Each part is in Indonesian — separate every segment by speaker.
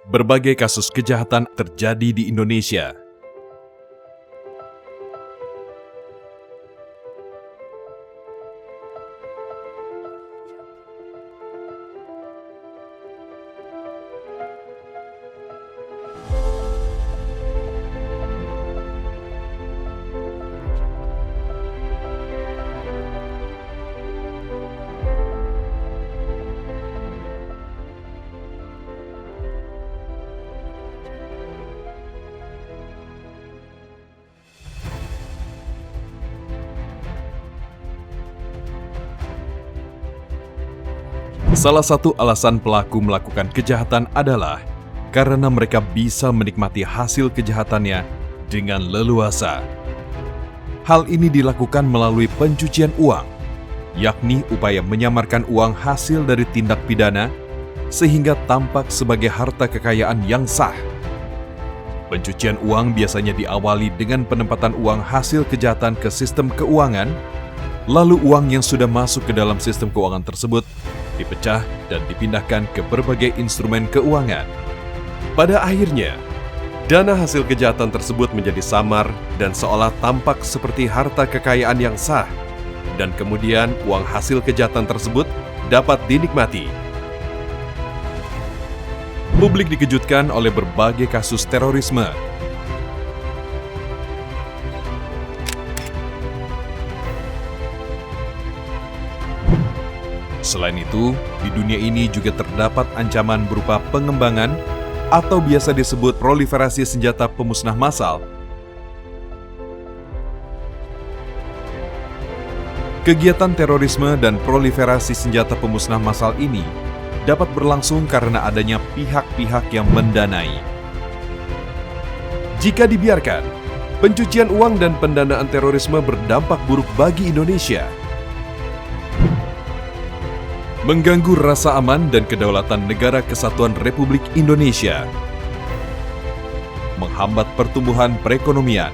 Speaker 1: Berbagai kasus kejahatan terjadi di Indonesia. Salah satu alasan pelaku melakukan kejahatan adalah karena mereka bisa menikmati hasil kejahatannya dengan leluasa. Hal ini dilakukan melalui pencucian uang, yakni upaya menyamarkan uang hasil dari tindak pidana sehingga tampak sebagai harta kekayaan yang sah. Pencucian uang biasanya diawali dengan penempatan uang hasil kejahatan ke sistem keuangan, lalu uang yang sudah masuk ke dalam sistem keuangan tersebut dipecah dan dipindahkan ke berbagai instrumen keuangan. Pada akhirnya, dana hasil kejahatan tersebut menjadi samar dan seolah tampak seperti harta kekayaan yang sah, dan kemudian uang hasil kejahatan tersebut dapat dinikmati. Publik dikejutkan oleh berbagai kasus terorisme. Selain itu, di dunia ini juga terdapat ancaman berupa pengembangan atau biasa disebut proliferasi senjata pemusnah massal. Kegiatan terorisme dan proliferasi senjata pemusnah massal ini dapat berlangsung karena adanya pihak-pihak yang mendanai. Jika dibiarkan, pencucian uang dan pendanaan terorisme berdampak buruk bagi Indonesia, mengganggu rasa aman dan kedaulatan Negara Kesatuan Republik Indonesia, menghambat pertumbuhan perekonomian,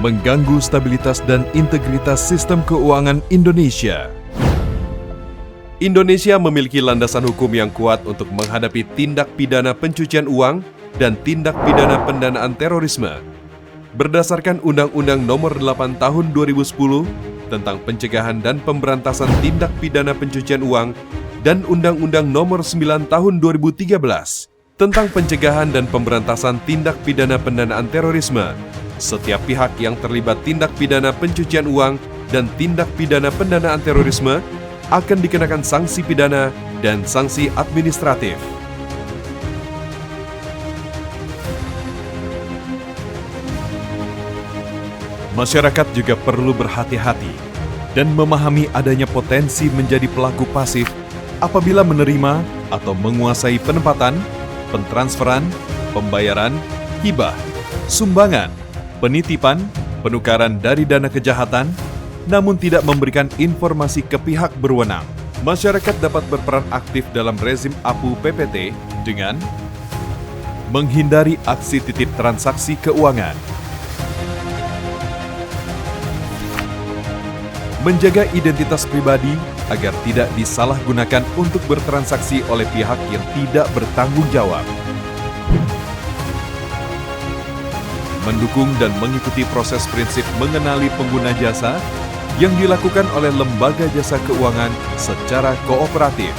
Speaker 1: mengganggu stabilitas dan integritas sistem keuangan Indonesia. Indonesia memiliki landasan hukum yang kuat untuk menghadapi tindak pidana pencucian uang dan tindak pidana pendanaan terorisme. Berdasarkan Undang-Undang Nomor 8 Tahun 2010 tentang pencegahan dan pemberantasan tindak pidana pencucian uang dan Undang-Undang Nomor 9 Tahun 2013 tentang pencegahan dan pemberantasan tindak pidana pendanaan terorisme, setiap pihak yang terlibat tindak pidana pencucian uang dan tindak pidana pendanaan terorisme akan dikenakan sanksi pidana dan sanksi administratif. Masyarakat juga perlu berhati-hati dan memahami adanya potensi menjadi pelaku pasif apabila menerima atau menguasai penempatan, pentransferan, pembayaran, hibah, sumbangan, penitipan, penukaran dari dana kejahatan, namun tidak memberikan informasi ke pihak berwenang. Masyarakat dapat berperan aktif dalam rezim APU PPT dengan menghindari aksi titip transaksi keuangan, menjaga identitas pribadi agar tidak disalahgunakan untuk bertransaksi oleh pihak yang tidak bertanggung jawab, mendukung dan mengikuti proses prinsip mengenali pengguna jasa yang dilakukan oleh lembaga jasa keuangan secara kooperatif,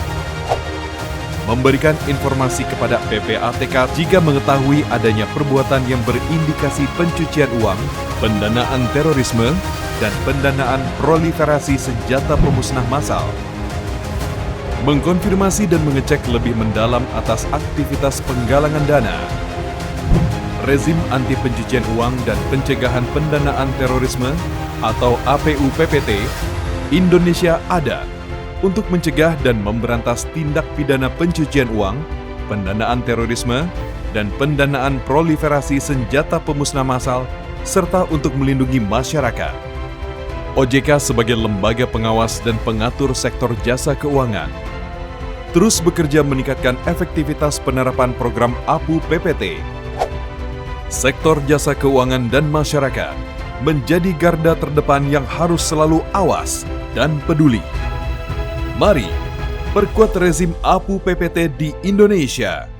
Speaker 1: memberikan informasi kepada PPATK jika mengetahui adanya perbuatan yang berindikasi pencucian uang, pendanaan terorisme, dan pendanaan proliferasi senjata pemusnah massal, mengkonfirmasi dan mengecek lebih mendalam atas aktivitas penggalangan dana. Rezim anti pencucian uang dan pencegahan pendanaan terorisme atau APU PPT Indonesia ada untuk mencegah dan memberantas tindak pidana pencucian uang, pendanaan terorisme, dan pendanaan proliferasi senjata pemusnah massal, serta untuk melindungi masyarakat. OJK sebagai lembaga pengawas dan pengatur sektor jasa keuangan terus bekerja meningkatkan efektivitas penerapan program APU PPT. Sektor jasa keuangan dan masyarakat menjadi garda terdepan yang harus selalu awas dan peduli. Mari Perkuat rezim APU PPT di Indonesia.